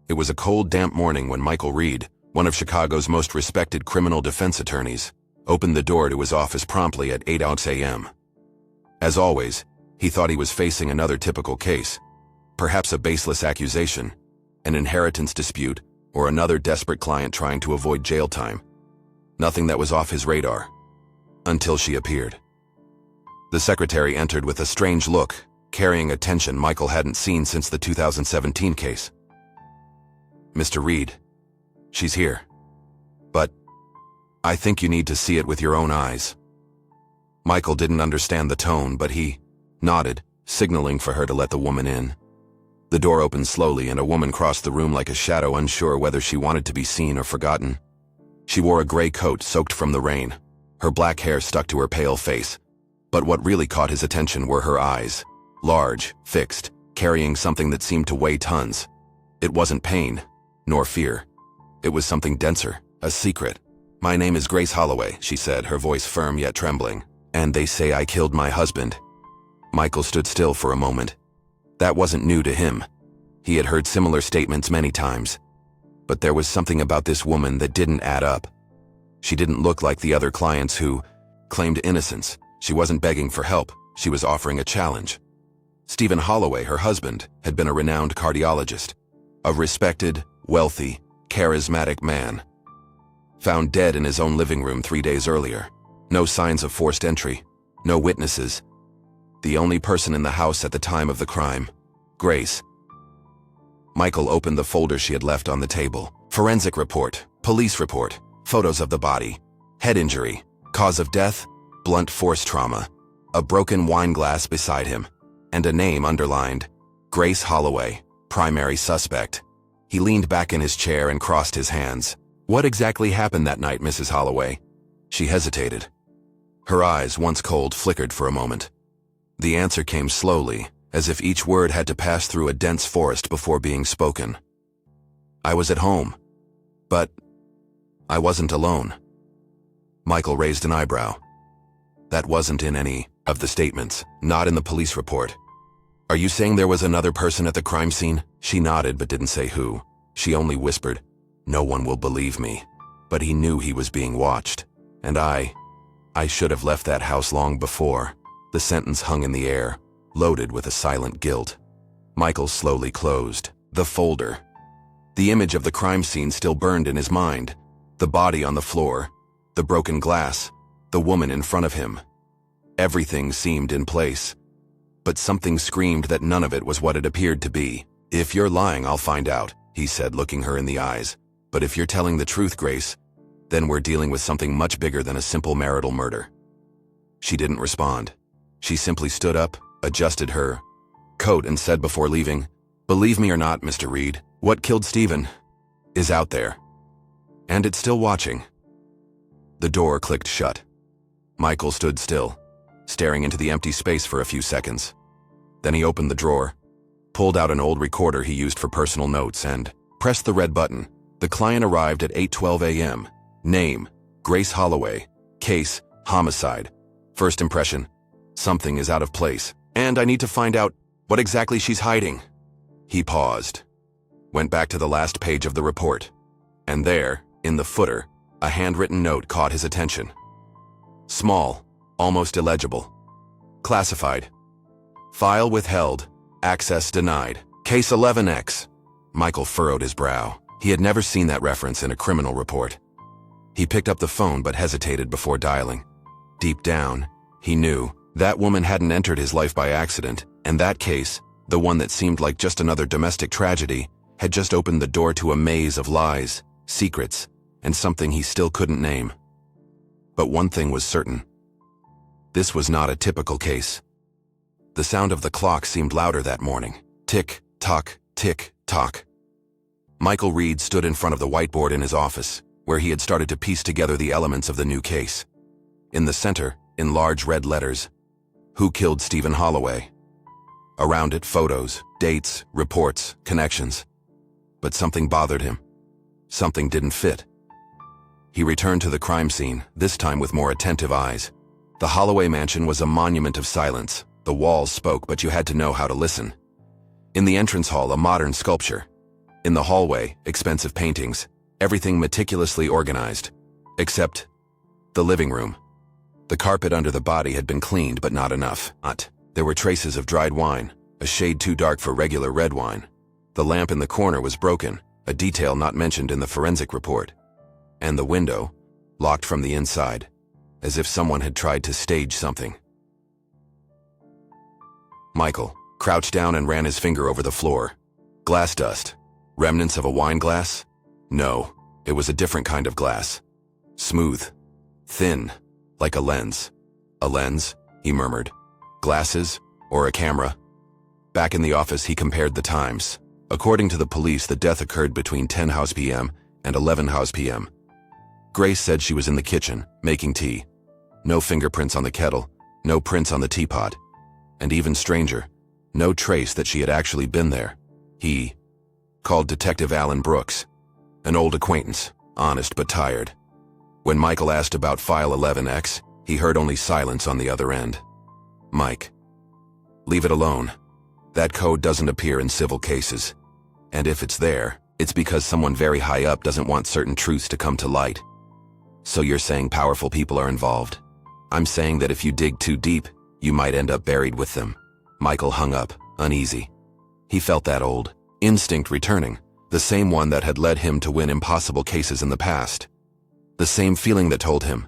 It was a cold, damp morning when Michael Reed, one of Chicago's most respected criminal defense attorneys, opened the door to his office promptly at 8 a.m. As always, he thought he was facing another typical case, perhaps a baseless accusation, an inheritance dispute, or another desperate client trying to avoid jail time. Nothing that was off his radar. Until she appeared. The secretary entered with a strange look, carrying attention Michael hadn't seen since the 2017 case. "Mr. Reed, she's here. But I think you need to see it with your own eyes." Michael didn't understand the tone, but he nodded, signaling for her to let the woman in. The door opened slowly and a woman crossed the room like a shadow, unsure whether she wanted to be seen or forgotten. She wore a gray coat soaked from the rain. Her black hair stuck to her pale face. But what really caught his attention were her eyes. Large, fixed, carrying something that seemed to weigh tons. It wasn't pain, nor fear. It was something denser, a secret. "My name is Grace Holloway," she said, her voice firm yet trembling. "And they say I killed my husband." Michael stood still for a moment. That wasn't new to him. He had heard similar statements many times. But there was something about this woman that didn't add up. She didn't look like the other clients who claimed innocence. She wasn't begging for help. She was offering a challenge. Stephen Holloway, her husband, had been a renowned cardiologist. A respected, wealthy, charismatic man. Found dead in his own living room 3 days earlier. No signs of forced entry. No witnesses. The only person in the house at the time of the crime, Grace. Michael opened the folder she had left on the table. Forensic report, police report, photos of the body, head injury, cause of death, blunt force trauma, a broken wine glass beside him, and a name underlined, Grace Holloway, primary suspect. He leaned back in his chair and crossed his hands. "What exactly happened that night, Mrs. Holloway?" She hesitated. Her eyes, once cold, flickered for a moment. The answer came slowly, as if each word had to pass through a dense forest before being spoken. "I was at home, but I wasn't alone." Michael raised an eyebrow. That wasn't in any of the statements, not in the police report. "Are you saying there was another person at the crime scene?" She nodded but didn't say who. She only whispered, "No one will believe me." But he knew he was being watched. "And I should have left that house long before." The sentence hung in the air, loaded with a silent guilt. Michael slowly closed the folder. The image of the crime scene still burned in his mind. The body on the floor, the broken glass, the woman in front of him. Everything seemed in place. But something screamed that none of it was what it appeared to be. "If you're lying, I'll find out," he said, looking her in the eyes. "But if you're telling the truth, Grace, then we're dealing with something much bigger than a simple marital murder." She didn't respond. She simply stood up, adjusted her coat, and said before leaving, "Believe me or not, Mr. Reed, what killed Stephen is out there. And it's still watching." The door clicked shut. Michael stood still, staring into the empty space for a few seconds. Then he opened the drawer, pulled out an old recorder he used for personal notes, and pressed the red button. The client arrived at 8:12 a.m. Name, Grace Holloway. Case, homicide. First impression, something is out of place. "And I need to find out what exactly she's hiding." He paused, went back to the last page of the report, and there, in the footer, a handwritten note caught his attention. Small, almost illegible. Classified. File withheld. Access denied. Case 11X. Michael furrowed his brow. He had never seen that reference in a criminal report. He picked up the phone but hesitated before dialing. Deep down, he knew that woman hadn't entered his life by accident, and that case, the one that seemed like just another domestic tragedy, had just opened the door to a maze of lies, secrets, and something he still couldn't name. But one thing was certain. This was not a typical case. The sound of the clock seemed louder that morning. Tick, tock, tick, tock. Michael Reed stood in front of the whiteboard in his office, where he had started to piece together the elements of the new case. In the center, in large red letters, "Who killed Stephen Holloway?" Around it, photos, dates, reports, connections. But something bothered him. Something didn't fit. He returned to the crime scene, this time with more attentive eyes. The Holloway mansion was a monument of silence. The walls spoke, but you had to know how to listen. In the entrance hall, a modern sculpture. In the hallway, expensive paintings, everything meticulously organized. Except the living room. The carpet under the body had been cleaned, but not enough. There were traces of dried wine, a shade too dark for regular red wine. The lamp in the corner was broken, a detail not mentioned in the forensic report. And the window, locked from the inside, as if someone had tried to stage something. Michael crouched down and ran his finger over the floor. Glass dust. Remnants of a wine glass? No, it was a different kind of glass. Smooth. Thin. Like a lens. A lens? He murmured. Glasses? Or a camera? Back in the office, he compared the times. According to the police, the death occurred between 10 house p.m. and 11 house p.m. Grace said she was in the kitchen, making tea. No fingerprints on the kettle, no prints on the teapot. And even stranger, no trace that she had actually been there. He called Detective Alan Brooks, an old acquaintance, honest but tired. When Michael asked about File 11X, he heard only silence on the other end. Mike, leave it alone. That code doesn't appear in civil cases. And if it's there, it's because someone very high up doesn't want certain truths to come to light. So you're saying powerful people are involved? I'm saying that if you dig too deep, you might end up buried with them. Michael hung up, uneasy. He felt that old instinct returning, the same one that had led him to win impossible cases in the past. The same feeling that told him,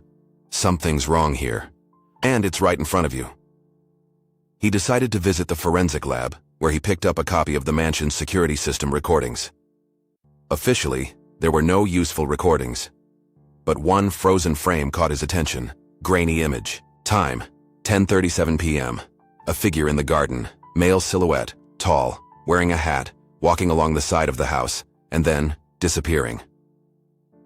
something's wrong here, and it's right in front of you. He decided to visit the forensic lab, where he picked up a copy of the mansion's security system recordings. Officially, there were no useful recordings. But one frozen frame caught his attention. Grainy image. Time, 10:37 p.m. A figure in the garden, male silhouette, tall, wearing a hat, walking along the side of the house, and then disappearing.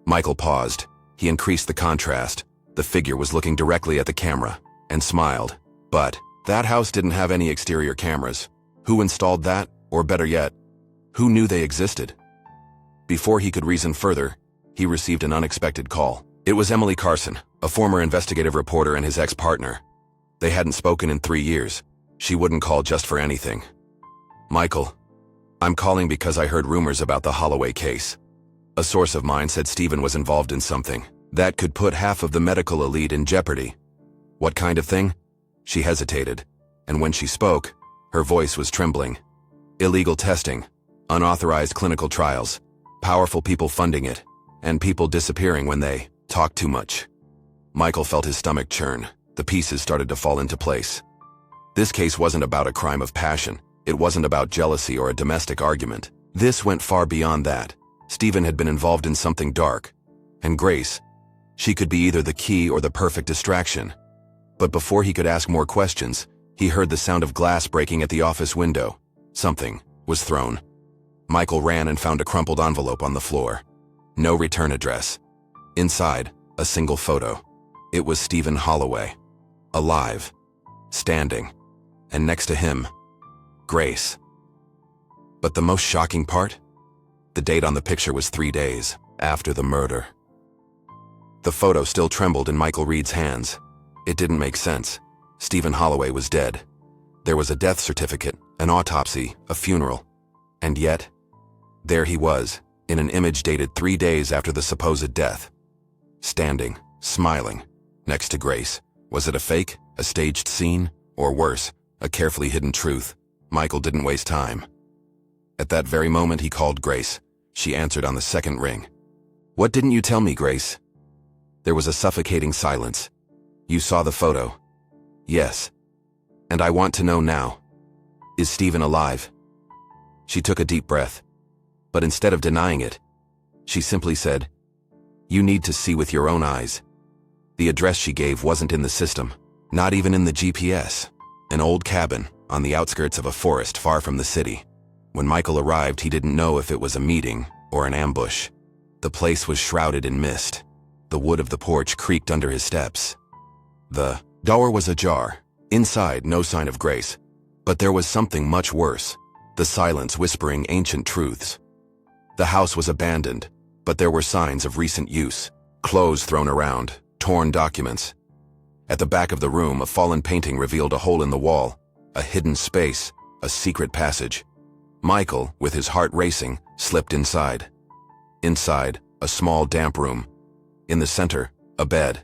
Michael paused. He increased the contrast. The figure was looking directly at the camera, and smiled. But that house didn't have any exterior cameras. Who installed that? Or better yet, who knew they existed? Before he could reason further, he received an unexpected call. It was Emily Carson, a former investigative reporter, and his ex-partner. They hadn't spoken in 3 years. She wouldn't call just for anything. Michael, I'm calling because I heard rumors about the Holloway case. A source of mine said Stephen was involved in something that could put half of the medical elite in jeopardy. What kind of thing? She hesitated, and when she spoke, her voice was trembling. Illegal testing, unauthorized clinical trials, powerful people funding it, and people disappearing when they talk too much. Michael felt his stomach churn. The pieces started to fall into place. This case wasn't about a crime of passion. It wasn't about jealousy or a domestic argument. This went far beyond that. Stephen had been involved in something dark. And Grace, she could be either the key or the perfect distraction. But before he could ask more questions, he heard the sound of glass breaking at the office window. Something was thrown. Michael ran and found a crumpled envelope on the floor. No return address. Inside, a single photo. It was Stephen Holloway. Alive. Standing. And next to him, Grace. But the most shocking part? The date on the picture was 3 days after the murder. The photo still trembled in Michael Reed's hands. It didn't make sense. Stephen Holloway was dead. There was a death certificate, an autopsy, a funeral. And yet, there he was, in an image dated 3 days after the supposed death. Standing, smiling, next to Grace. Was it a fake, a staged scene, or worse, a carefully hidden truth? Michael didn't waste time. At that very moment, he called Grace. She answered on the second ring. "What didn't you tell me, Grace?" There was a suffocating silence. "You saw the photo?" "Yes. And I want to know now. Is Stephen alive?" She took a deep breath. But instead of denying it, she simply said, "You need to see with your own eyes." The address she gave wasn't in the system, not even in the GPS. An old cabin on the outskirts of a forest far from the city. When Michael arrived, he didn't know if it was a meeting or an ambush. The place was shrouded in mist. The wood of the porch creaked under his steps. The door was ajar. Inside, no sign of Grace. But there was something much worse. The silence whispering ancient truths. The house was abandoned, but there were signs of recent use. Clothes thrown around, torn documents. At the back of the room, a fallen painting revealed a hole in the wall, a hidden space, a secret passage. Michael, with his heart racing, slipped inside. Inside, a small damp room. In the center, a bed.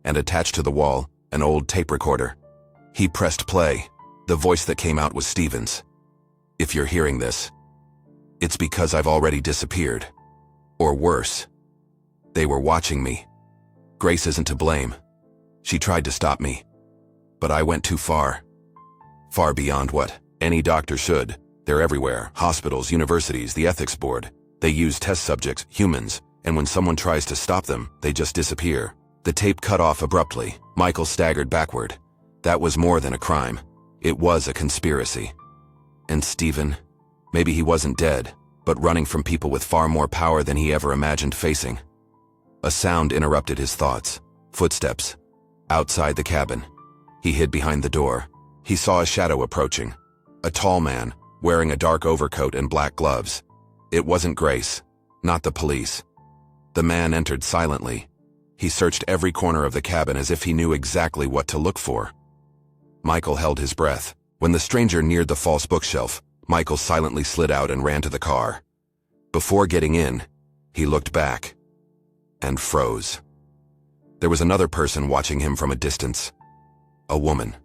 And attached to the wall, an old tape recorder. He pressed play. The voice that came out was Steven's. If you're hearing this, it's because I've already disappeared. Or worse. They were watching me. Grace isn't to blame. She tried to stop me. But I went too far. Far beyond what any doctor should. They're everywhere. Hospitals, universities, the ethics board. They use test subjects, humans, and when someone tries to stop them, they just disappear. The tape cut off abruptly. Michael staggered backward. That was more than a crime. It was a conspiracy. And Stephen, maybe he wasn't dead, but running from people with far more power than he ever imagined facing. A sound interrupted his thoughts. Footsteps. Outside the cabin. He hid behind the door. He saw a shadow approaching. A tall man, wearing a dark overcoat and black gloves. It wasn't Grace. Not the police. The man entered silently. He searched every corner of the cabin as if he knew exactly what to look for. Michael held his breath. When the stranger neared the false bookshelf, Michael silently slid out and ran to the car. Before getting in, he looked back and froze. There was another person watching him from a distance. A woman.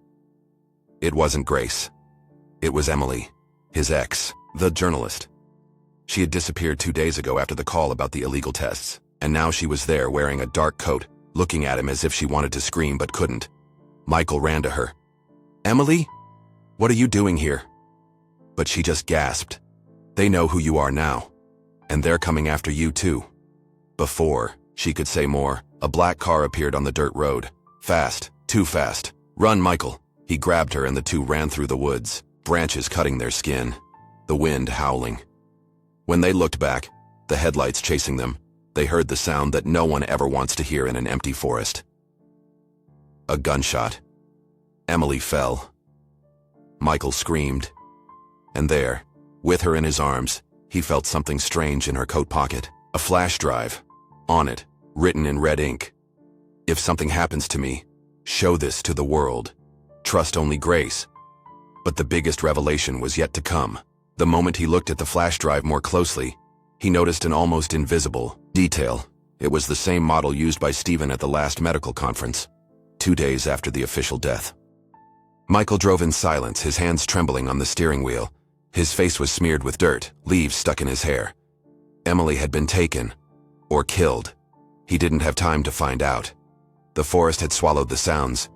It wasn't Grace. It was Emily, his ex, the journalist. She had disappeared 2 days ago after the call about the illegal tests, and now she was there wearing a dark coat, looking at him as if she wanted to scream but couldn't. Michael ran to her. "Emily? What are you doing here?" But she just gasped. "They know who you are now, and they're coming after you too." Before she could say more, a black car appeared on the dirt road. Fast, too fast. "Run, Michael." He grabbed her and the two ran through the woods, branches cutting their skin, the wind howling. When they looked back, the headlights chasing them, they heard the sound that no one ever wants to hear in an empty forest. A gunshot. Emily fell. Michael screamed. And there, with her in his arms, he felt something strange in her coat pocket. A flash drive. On it, written in red ink. "If something happens to me, show this to the world. Trust only Grace." But the biggest revelation was yet to come. The moment he looked at the flash drive more closely, he noticed an almost invisible detail. It was the same model used by Stephen at the last medical conference, 2 days after the official death. Michael drove in silence, his hands trembling on the steering wheel. His face was smeared with dirt, leaves stuck in his hair. Emily had been taken, or killed. He didn't have time to find out. The forest had swallowed the sounds,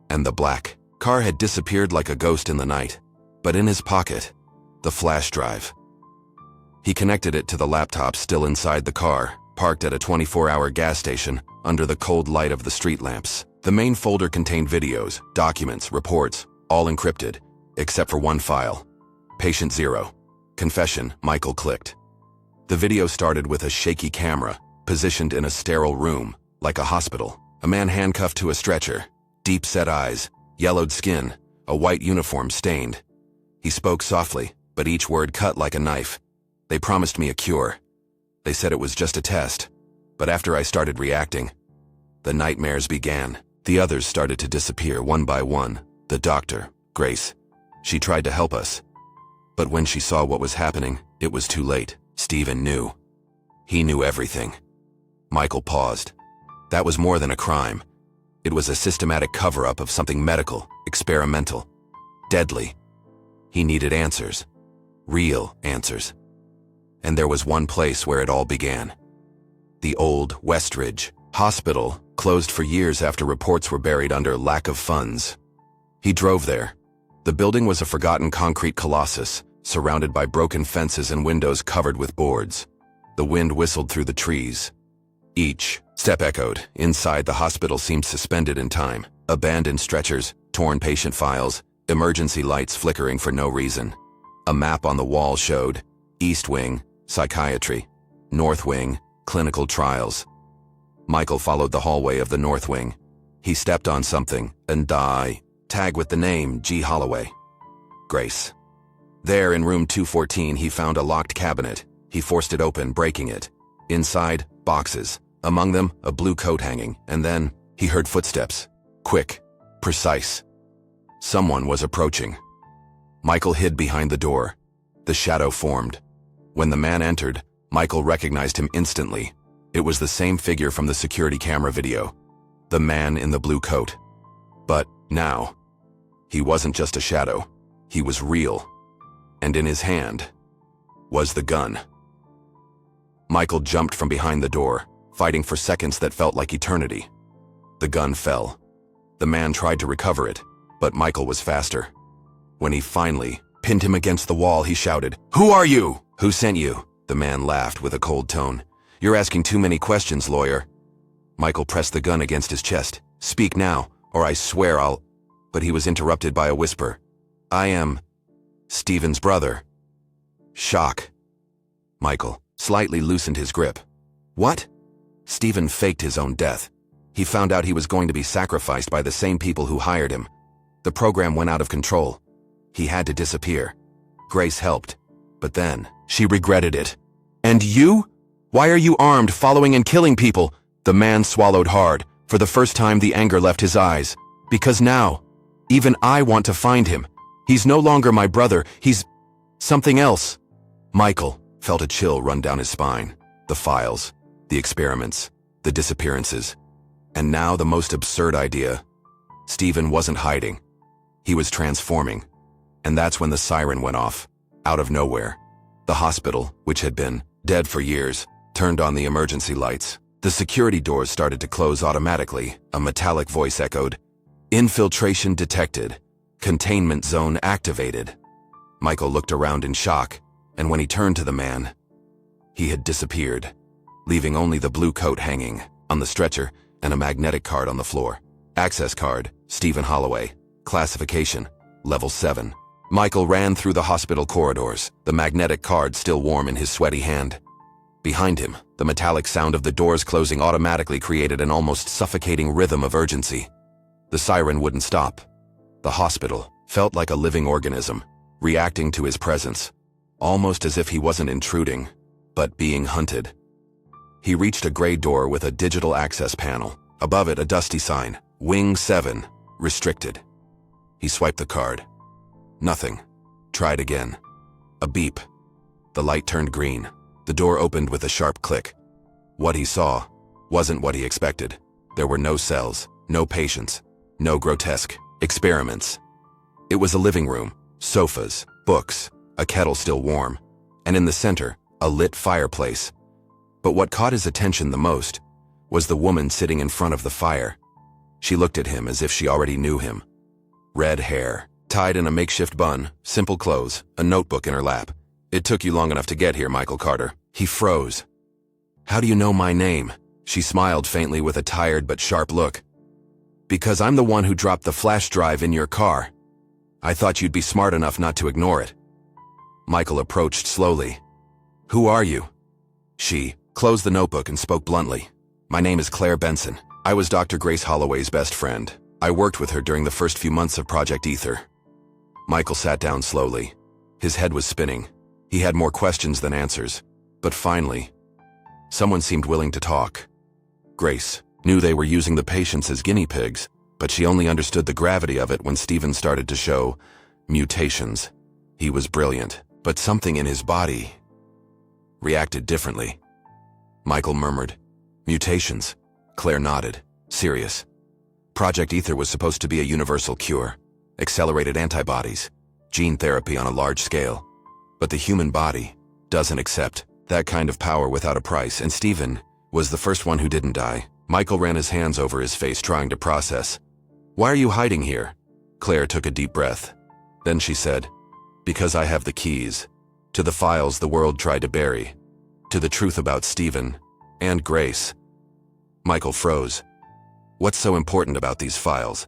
and the black car had disappeared like a ghost in the night. But in his pocket, the flash drive. He connected it to the laptop still inside the car, parked at a 24-hour gas station under the cold light of the street lamps. The main folder contained videos, documents, reports, all encrypted, except for one file. Patient 0. Confession. Michael clicked. The video started with a shaky camera, positioned in a sterile room, like a hospital. A man handcuffed to a stretcher, deep-set eyes, yellowed skin, a white uniform stained. He spoke softly, but each word cut like a knife. "They promised me a cure. They said it was just a test. But after I started reacting, the nightmares began. The others started to disappear one by one. The doctor, Grace. She tried to help us. But when she saw what was happening, it was too late. Stephen knew. He knew everything." Michael paused. That was more than a crime. It was a systematic cover-up of something medical, experimental, deadly. He needed answers. Real answers. And there was one place where it all began. The old Westridge Hospital, closed for years after reports were buried under lack of funds. He drove there. The building was a forgotten concrete colossus, surrounded by broken fences and windows covered with boards. The wind whistled through the trees. Each step echoed. Inside, the hospital seemed suspended in time. Abandoned stretchers, torn patient files, emergency lights flickering for no reason. A map on the wall showed East Wing, Psychiatry, North Wing, Clinical Trials. Michael followed the hallway of the North Wing. He stepped on something, and tag with the name G. Holloway. Grace. There, in room 214, he found a locked cabinet. He forced it open, breaking it. Inside, boxes. Among them, a blue coat hanging, and then he heard footsteps. Quick, precise. Someone was approaching. Michael hid behind the door. The shadow formed. When the man entered, Michael recognized him instantly. It was the same figure from the security camera video. The man in the blue coat. But now, he wasn't just a shadow. He was real. And in his hand was the gun. Michael jumped from behind the door, fighting for seconds that felt like eternity. The gun fell. The man tried to recover it, but Michael was faster. When he finally pinned him against the wall, he shouted, "Who are you?" "Who sent you?" The man laughed with a cold tone. "You're asking too many questions, lawyer." Michael pressed the gun against his chest. "Speak now, or I swear I'll—" But he was interrupted by a whisper. "I am Stephen's brother." Shock. Michael slightly loosened his grip. "What?" Stephen faked his own death. He found out he was going to be sacrificed by the same people who hired him. The program went out of control. He had to disappear. Grace helped, but then she regretted it. "And you? Why are you armed, following and killing people?" The man swallowed hard. For the first time, the anger left his eyes. "Because now, even I want to find him. He's no longer my brother. He's something else." Michael felt a chill run down his spine. The files, the experiments, the disappearances. And now the most absurd idea. Stephen wasn't hiding. He was transforming. And that's when the siren went off, out of nowhere. The hospital, which had been dead for years, turned on the emergency lights. The security doors started to close automatically. A metallic voice echoed, "Infiltration detected. Containment zone activated." Michael looked around in shock, and when he turned to the man, he had disappeared, leaving only the blue coat hanging on the stretcher and a magnetic card on the floor. Access card, Stephen Holloway. Classification, level 7. Michael ran through the hospital corridors, the magnetic card still warm in his sweaty hand. Behind him, the metallic sound of the doors closing automatically created an almost suffocating rhythm of urgency. The siren wouldn't stop. The hospital felt like a living organism, reacting to his presence, almost as if he wasn't intruding, but being hunted. He reached a gray door with a digital access panel. Above it, a dusty sign, Wing 7, restricted. He swiped the card. Nothing. Tried again. A beep. The light turned green. The door opened with a sharp click. What he saw wasn't what he expected. There were no cells, no patients, no grotesque experiments. It was a living room, sofas, books, a kettle still warm, and in the center, a lit fireplace. But what caught his attention the most was the woman sitting in front of the fire. She looked at him as if she already knew him. Red hair, tied in a makeshift bun, simple clothes, a notebook in her lap. "It took you long enough to get here, Michael Carter." He froze. "How do you know my name?" She smiled faintly with a tired but sharp look. "Because I'm the one who dropped the flash drive in your car. I thought you'd be smart enough not to ignore it." Michael approached slowly. "Who are you?" She closed the notebook and spoke bluntly. "My name is Claire Benson. I was Dr. Grace Holloway's best friend. I worked with her during the first few months of Project Ether." Michael sat down slowly. His head was spinning. He had more questions than answers. But finally, someone seemed willing to talk. Grace knew they were using the patients as guinea pigs, but she only understood the gravity of it when Stephen started to show mutations. He was brilliant, but something in his body reacted differently. Michael murmured, "Mutations." Claire nodded, serious. Project Ether was supposed to be a universal cure, accelerated antibodies, gene therapy on a large scale. But the human body doesn't accept that kind of power without a price, and Stephen was the first one who didn't die. Michael ran his hands over his face, trying to process. "Why are you hiding here?" Claire took a deep breath. Then she said, "Because I have the keys to the files the world tried to bury, to the truth about Stephen and Grace." Michael froze. "What's so important about these files?"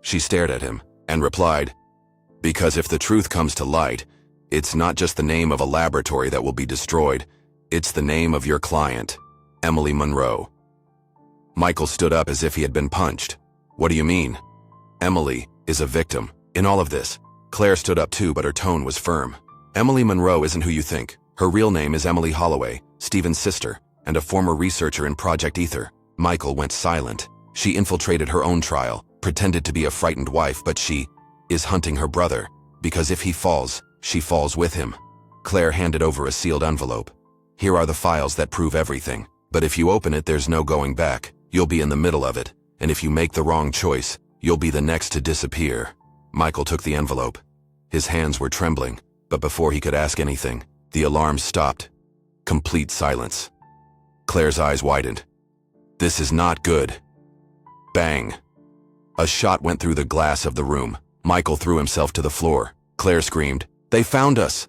She stared at him and replied, "Because if the truth comes to light, it's not just the name of a laboratory that will be destroyed, it's the name of your client, Emily Monroe." Michael stood up as if he had been punched. "What do you mean?" "Emily is a victim in all of this." Claire stood up too, but her tone was firm. "Emily Monroe isn't who you think. Her real name is Emily Holloway, Stephen's sister, and a former researcher in Project Ether." Michael went silent. She infiltrated her own trial, pretended to be a frightened wife, but she is hunting her brother, because if he falls, she falls with him. Claire handed over a sealed envelope. "Here are the files that prove everything. But if you open it, there's no going back. You'll be in the middle of it. And if you make the wrong choice, you'll be the next to disappear." Michael took the envelope. His hands were trembling, but before he could ask anything, the alarm stopped. Complete silence. Claire's eyes widened. "This is not good." Bang! A shot went through the glass of the room. Michael threw himself to the floor. Claire screamed, "They found us!"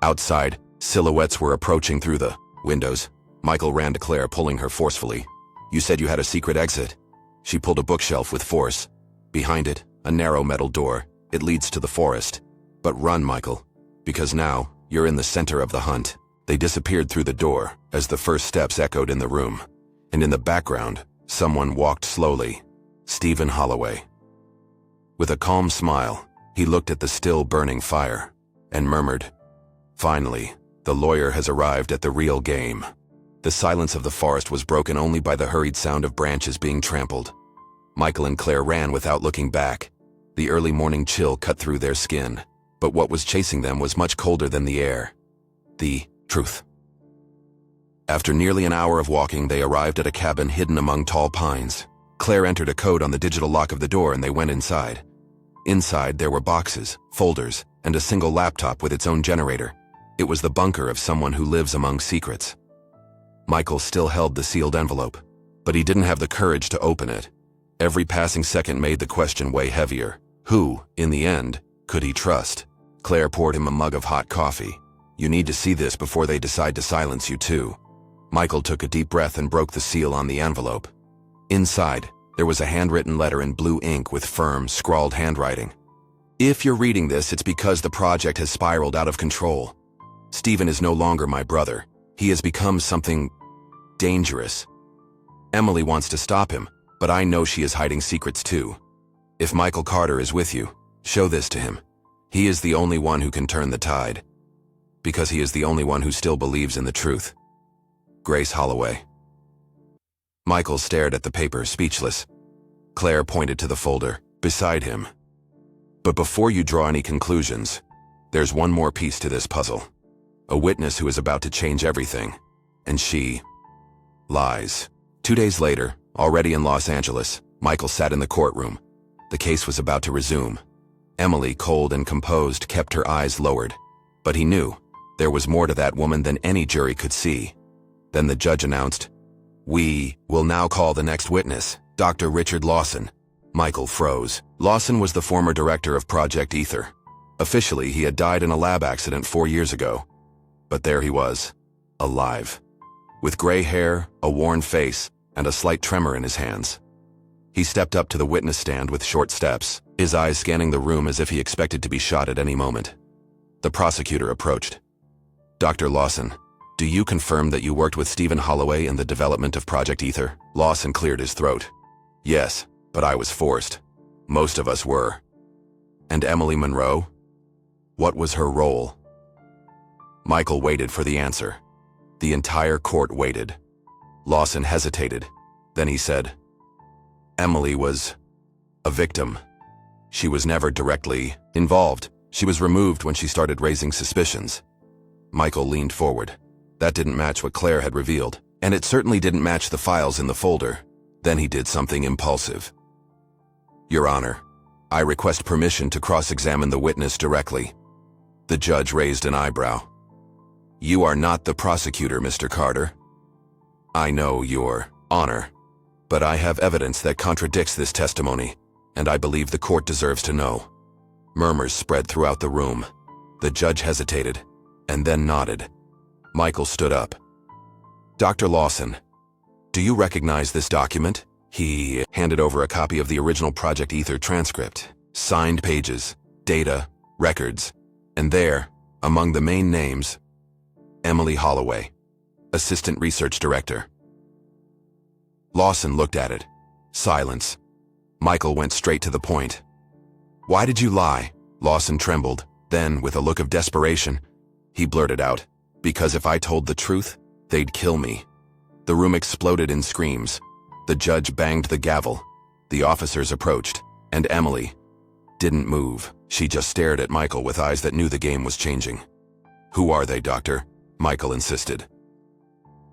Outside, silhouettes were approaching through the windows. Michael ran to Claire, pulling her forcefully. "You said you had a secret exit." She pulled a bookshelf with force. Behind it, a narrow metal door. "It leads to the forest. But run, Michael, because now you're in the center of the hunt." They disappeared through the door as the first steps echoed in the room. And in the background, someone walked slowly. Stephen Holloway. With a calm smile, he looked at the still burning fire and murmured, "Finally, the lawyer has arrived at the real game." The silence of the forest was broken only by the hurried sound of branches being trampled. Michael and Claire ran without looking back. The early morning chill cut through their skin, but what was chasing them was much colder than the air. The truth. After nearly an hour of walking, they arrived at a cabin hidden among tall pines. Claire entered a code on the digital lock of the door and they went inside. Inside, there were boxes, folders, and a single laptop with its own generator. It was the bunker of someone who lives among secrets. Michael still held the sealed envelope, but he didn't have the courage to open it. Every passing second made the question weigh heavier. Who, in the end, could he trust? Claire poured him a mug of hot coffee. "You need to see this before they decide to silence you too." Michael took a deep breath and broke the seal on the envelope. Inside, there was a handwritten letter in blue ink with firm, scrawled handwriting. "If you're reading this, it's because the project has spiraled out of control. Stephen is no longer my brother. He has become something dangerous. Emily wants to stop him, but I know she is hiding secrets too. If Michael Carter is with you, show this to him. He is the only one who can turn the tide. Because he is the only one who still believes in the truth. Grace Holloway." Michael stared at the paper, speechless. Claire pointed to the folder beside him. "But before you draw any conclusions, there's one more piece to this puzzle. A witness who is about to change everything. And she lies." 2 days later, already in Los Angeles, Michael sat in the courtroom. The case was about to resume. Emily, cold and composed, kept her eyes lowered. But he knew there was more to that woman than any jury could see. Then the judge announced, "We will now call the next witness, Dr. Richard Lawson." Michael froze. Lawson was the former director of Project Ether. Officially, he had died in a lab accident 4 years ago. But there he was, alive. With gray hair, a worn face, and a slight tremor in his hands. He stepped up to the witness stand with short steps, his eyes scanning the room as if he expected to be shot at any moment. The prosecutor approached. "Dr. Lawson, do you confirm that you worked with Stephen Holloway in the development of Project Ether?" Lawson cleared his throat. "Yes, but I was forced. Most of us were." "And Emily Monroe? What was her role?" Michael waited for the answer. The entire court waited. Lawson hesitated. Then he said, "Emily was a victim. She was never directly involved. She was removed when she started raising suspicions." Michael leaned forward. That didn't match what Claire had revealed, and it certainly didn't match the files in the folder. Then he did something impulsive. "Your Honor, I request permission to cross-examine the witness directly." The judge raised an eyebrow. "You are not the prosecutor, Mr. Carter." "I know, Your Honor, but I have evidence that contradicts this testimony, and I believe the court deserves to know." Murmurs spread throughout the room. The judge hesitated, and then nodded. Michael stood up. "Dr. Lawson, do you recognize this document?" He handed over a copy of the original Project Ether transcript, signed pages, data, records, and there, among the main names, Emily Holloway, Assistant Research Director. Lawson looked at it. Silence. Michael went straight to the point. "Why did you lie?" Lawson trembled. Then, with a look of desperation, he blurted out, "Because if I told the truth, they'd kill me." The room exploded in screams. The judge banged the gavel. The officers approached, and Emily didn't move. She just stared at Michael with eyes that knew the game was changing. "Who are they, Doctor?" Michael insisted.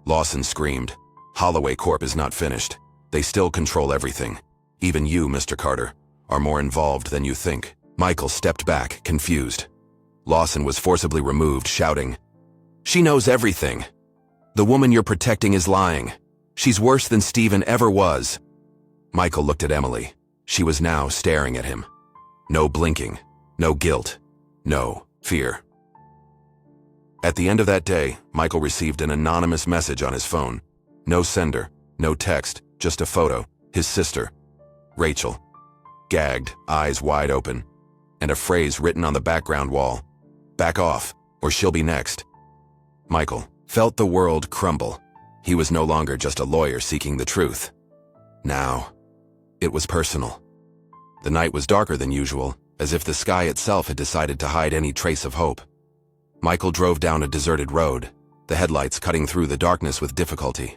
Lawson screamed. "Holloway Corp is not finished. They still control everything. Even you, Mr. Carter, are more involved than you think." Michael stepped back, confused. Lawson was forcibly removed, shouting, "She knows everything. The woman you're protecting is lying. She's worse than Stephen ever was." Michael looked at Emily. She was now staring at him. No blinking, no guilt, no fear. At the end of that day, Michael received an anonymous message on his phone. No sender, no text, just a photo, his sister, Rachel, gagged, eyes wide open, and a phrase written on the background wall, "Back off, or she'll be next." Michael felt the world crumble. He was no longer just a lawyer seeking the truth. Now, it was personal. The night was darker than usual, as if the sky itself had decided to hide any trace of hope. Michael drove down a deserted road, the headlights cutting through the darkness with difficulty.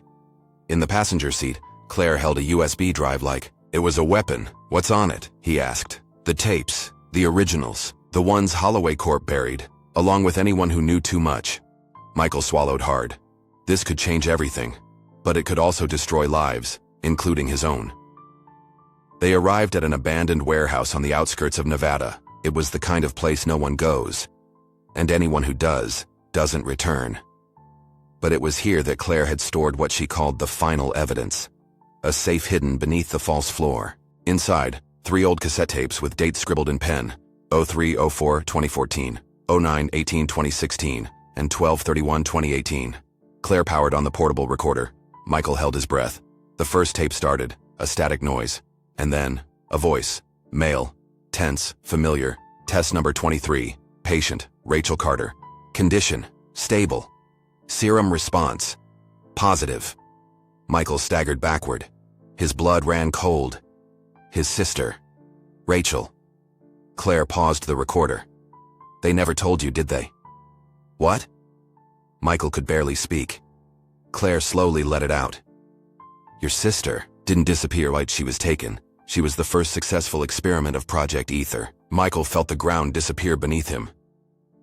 In the passenger seat, Claire held a USB drive like it was a weapon. "What's on it?" he asked. "The tapes, the originals, the ones Holloway Corp buried, along with anyone who knew too much." Michael swallowed hard. This could change everything, but it could also destroy lives, including his own. They arrived at an abandoned warehouse on the outskirts of Nevada. It was the kind of place no one goes, and anyone who does, doesn't return. But it was here that Claire had stored what she called the final evidence, a safe hidden beneath the false floor. Inside, 3 old cassette tapes with dates scribbled in pen, 03/04/2014, 09/18/2016, and 12/31/2018. Claire powered on the portable recorder. Michael held his breath. The first tape started, a static noise, and then a voice, male, tense, familiar, test number 23, patient, Rachel Carter, condition, stable, serum response, positive. Michael staggered backward. His blood ran cold. His sister, Rachel. Claire paused the recorder. "They never told you, did they?" "What?" Michael could barely speak. Claire slowly let it out. "Your sister didn't disappear like she was taken. She was the first successful experiment of Project Ether." Michael felt the ground disappear beneath him.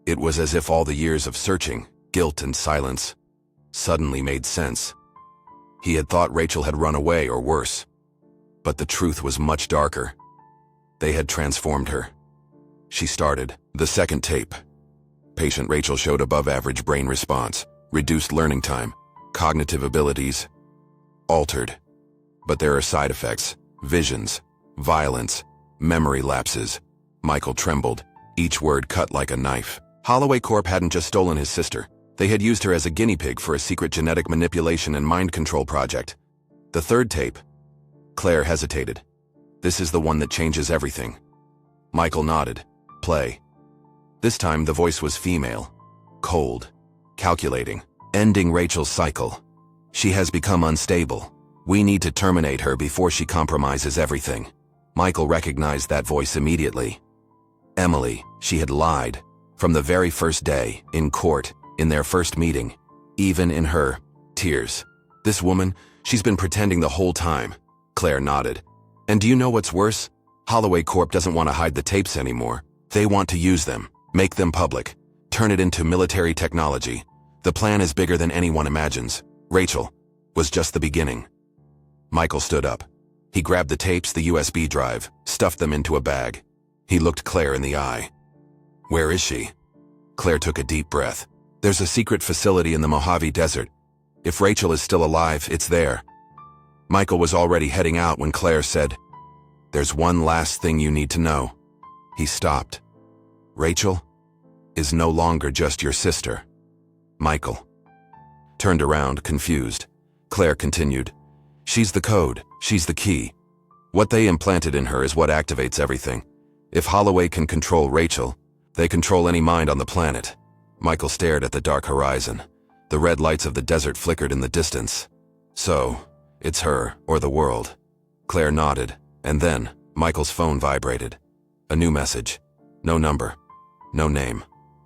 It was as if all the years of searching, guilt and silence, suddenly made sense. He had thought Rachel had run away or worse. But the truth was much darker. They had transformed her. She started. The second tape. Patient Rachel showed above-average brain response, reduced learning time, cognitive abilities altered. But there are side effects, visions, violence, memory lapses. Michael trembled, each word cut like a knife. Holloway Corp hadn't just stolen his sister. They had used her as a guinea pig for a secret genetic manipulation and mind control project. The third tape. Claire hesitated. "This is the one that changes everything." Michael nodded. "Play." This time the voice was female, cold, calculating, ending Rachel's cycle. "She has become unstable. We need to terminate her before she compromises everything." Michael recognized that voice immediately. Emily, she had lied. From the very first day, in court, in their first meeting, even in her tears. "This woman, she's been pretending the whole time." Claire nodded. "And do you know what's worse? Holloway Corp doesn't want to hide the tapes anymore. They want to use them, make them public, turn it into military technology. The plan is bigger than anyone imagines. Rachel was just the beginning." Michael stood up. He grabbed the tapes, the USB drive, stuffed them into a bag. He looked Claire in the eye. "Where is she?" Claire took a deep breath. "There's a secret facility in the Mojave Desert. If Rachel is still alive, it's there." Michael was already heading out when Claire said, "There's one last thing you need to know." He stopped. "Rachel is no longer just your sister." Michael turned around, confused. Claire continued, "She's the code. She's the key. What they implanted in her is what activates everything. If Holloway can control Rachel, they control any mind on the planet." Michael stared at the dark horizon. The red lights of the desert flickered in the distance. "So, it's her, or the world." Claire nodded, and then Michael's phone vibrated. A new message. No number. No name.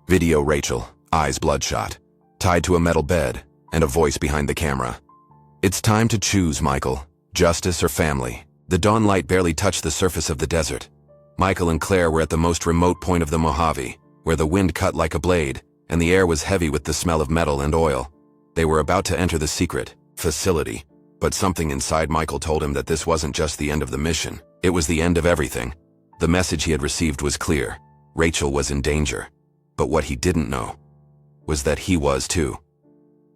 Video Rachel, eyes bloodshot, tied to a metal bed, and a voice behind the camera. "It's time to choose, Michael. Justice or family." The dawn light barely touched the surface of the desert. Michael and Claire were at the most remote point of the Mojave, where the wind cut like a blade, and the air was heavy with the smell of metal and oil. They were about to enter the secret facility, but something inside Michael told him that this wasn't just the end of the mission. It was the end of everything. The message he had received was clear. Rachel was in danger. But what he didn't know was that he was too.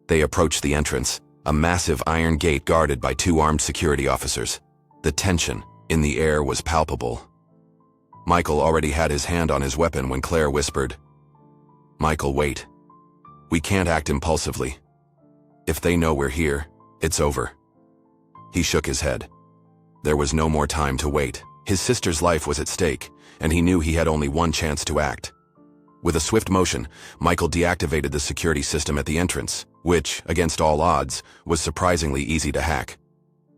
They approached the entrance, a massive iron gate guarded by 2 armed security officers. The tension in the air was palpable. Michael already had his hand on his weapon when Claire whispered, "Michael, wait. We can't act impulsively. If they know we're here, it's over." He shook his head. There was no more time to wait. His sister's life was at stake, and he knew he had only one chance to act. With a swift motion, Michael deactivated the security system at the entrance, which, against all odds, was surprisingly easy to hack.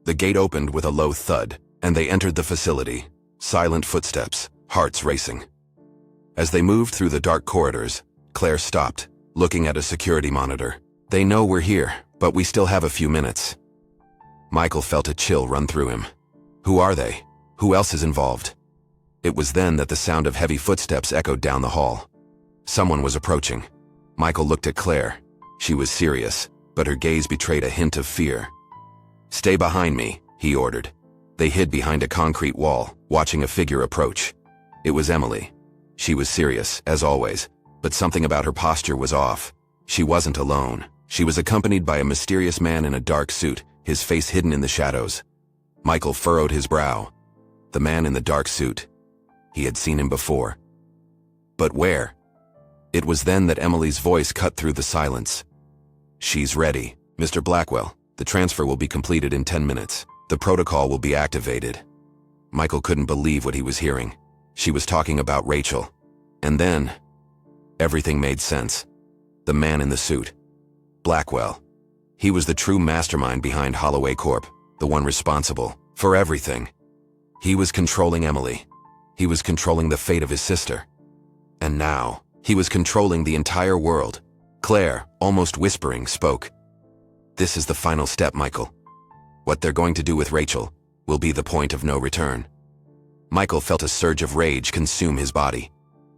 The gate opened with a low thud, and they entered the facility. Silent footsteps, hearts racing. As they moved through the dark corridors, Claire stopped, looking at a security monitor. "They know we're here, but we still have a few minutes." Michael felt a chill run through him. Who are they? Who else is involved? It was then that the sound of heavy footsteps echoed down the hall. Someone was approaching. Michael looked at Claire. She was serious, but her gaze betrayed a hint of fear. "Stay behind me," he ordered. They hid behind a concrete wall, watching a figure approach. It was Emily. She was serious, as always, but something about her posture was off. She wasn't alone. She was accompanied by a mysterious man in a dark suit, his face hidden in the shadows. Michael furrowed his brow. The man in the dark suit. He had seen him before. But where? It was then that Emily's voice cut through the silence. "She's ready. Mr. Blackwell, the transfer will be completed in 10 minutes. The protocol will be activated." Michael couldn't believe what he was hearing. She was talking about Rachel. And then, everything made sense. The man in the suit. Blackwell. He was the true mastermind behind Holloway Corp., the one responsible for everything. He was controlling Emily. He was controlling the fate of his sister. And now, he was controlling the entire world. Claire, almost whispering, spoke. "This is the final step, Michael. What they're going to do with Rachel will be the point of no return." Michael felt a surge of rage consume his body.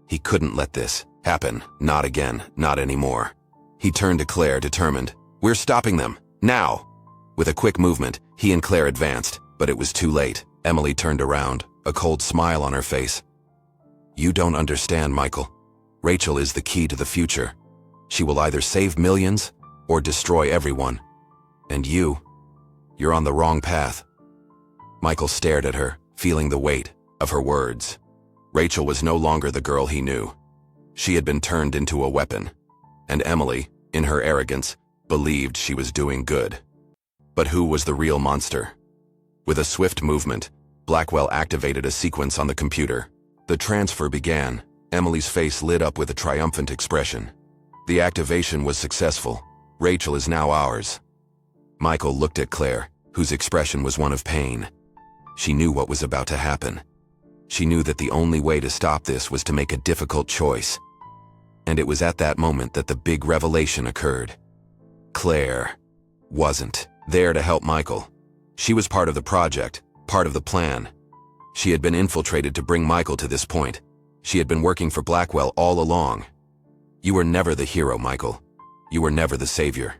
He couldn't let this happen. Not again. Not anymore. He turned to Claire, determined. "We're stopping them. Now!" With a quick movement, he and Claire advanced, but it was too late. Emily turned around, a cold smile on her face. "You don't understand, Michael. Rachel is the key to the future. She will either save millions or destroy everyone. And you're on the wrong path." Michael stared at her, feeling the weight of her words. Rachel was no longer the girl he knew. She had been turned into a weapon. And Emily, in her arrogance, believed she was doing good. But who was the real monster? With a swift movement, Blackwell activated a sequence on the computer. The transfer began. Emily's face lit up with a triumphant expression. The activation was successful. Rachel is now ours. Michael looked at Claire, whose expression was one of pain. She knew what was about to happen. She knew that the only way to stop this was to make a difficult choice. And it was at that moment that the big revelation occurred. Claire wasn't there to help Michael. She was part of the project, part of the plan. She had been infiltrated to bring Michael to this point. She had been working for Blackwell all along. "You were never the hero, Michael. You were never the savior.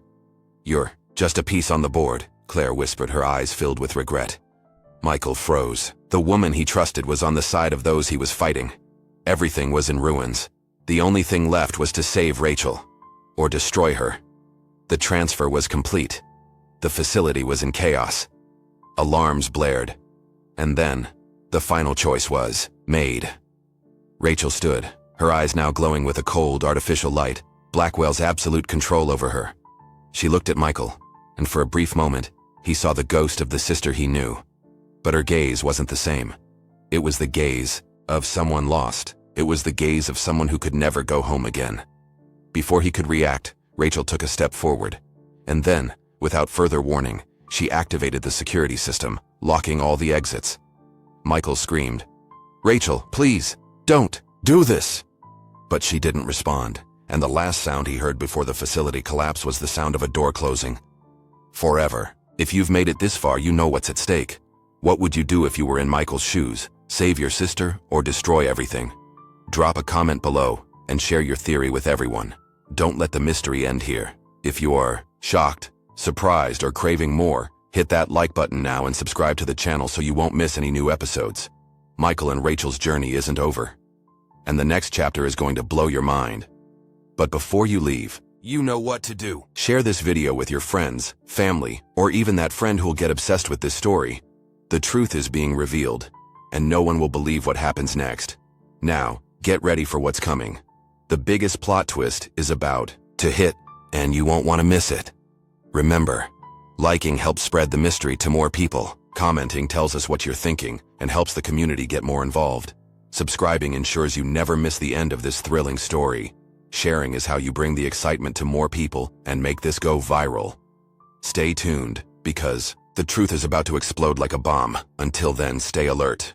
You're just a piece on the board," Claire whispered, her eyes filled with regret. Michael froze. The woman he trusted was on the side of those he was fighting. Everything was in ruins. The only thing left was to save Rachel, or destroy her. The transfer was complete. The facility was in chaos. Alarms blared. And then, the final choice was made. Rachel stood, her eyes now glowing with a cold, artificial light, Blackwell's absolute control over her. She looked at Michael, and for a brief moment, he saw the ghost of the sister he knew. But her gaze wasn't the same. It was the gaze of someone lost. It was the gaze of someone who could never go home again. Before he could react, Rachel took a step forward. And then, without further warning, she activated the security system, locking all the exits. Michael screamed, "Rachel, please, don't do this!" But she didn't respond, and the last sound he heard before the facility collapsed was the sound of a door closing. Forever. If you've made it this far, you know what's at stake. What would you do if you were in Michael's shoes? Save your sister or destroy everything? Drop a comment below and share your theory with everyone. don't let the mystery end here. If you are shocked, surprised, or craving more, hit that like button now and subscribe to the channel so you won't miss any new episodes. Michael and Rachel's journey isn't over, and the next chapter is going to blow your mind. But before you leave, you know what to do. Share this video with your friends, family, or even that friend who'll get obsessed with this story. The truth is being revealed, and no one will believe what happens next. Now, get ready for what's coming. The biggest plot twist is about to hit, and you won't want to miss it. Remember, liking helps spread the mystery to more people. Commenting tells us what you're thinking and helps the community get more involved. Subscribing ensures you never miss the end of this thrilling story. Sharing is how you bring the excitement to more people and make this go viral. Stay tuned, because the truth is about to explode like a bomb. Until then, stay alert.